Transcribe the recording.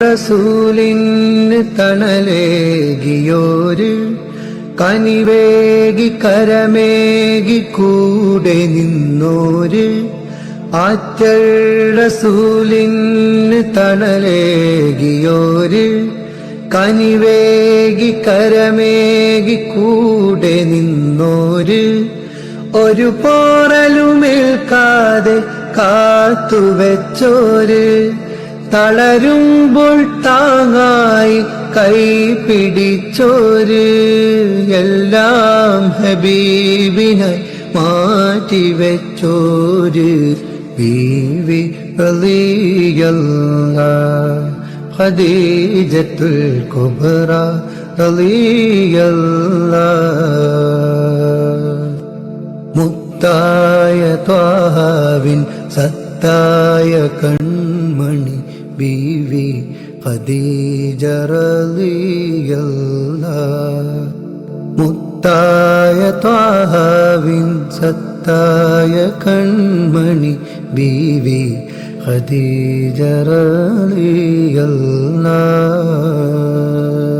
റസൂലിന് തണലേകിയോര് കനിവേകി കരമേകി കൂടെ നിന്നോര് ആറ്റൽ റസൂലിന് തണലേകിയോര് കനിവേകി കരമേകി കൂടെ നിന്നോര് ഒരു പോറലുമേൽക്കാതെ കാത്തുവെച്ചോര് തളരുമ്പോൾ താങ്ങായി കൈ പിടിച്ചോര് എല്ലാം ഹബീബിനായി മാറ്റിവെച്ചോര് ബീവി റളിയല്ലാഹ് ഖദീജത്തുൽ കുബ്ര റളിയല്ലാഹ് മുത്തായ ത്വാഹാവിൻ സത്തായ കൺമണി ബീവി ഖദീജ റളിയല്ലാഹ് മുത്തായ ത്വാഹാവിൻ സത്തായ കൺമണി ബീവി ഖദീജ റളിയല്ലാഹ്.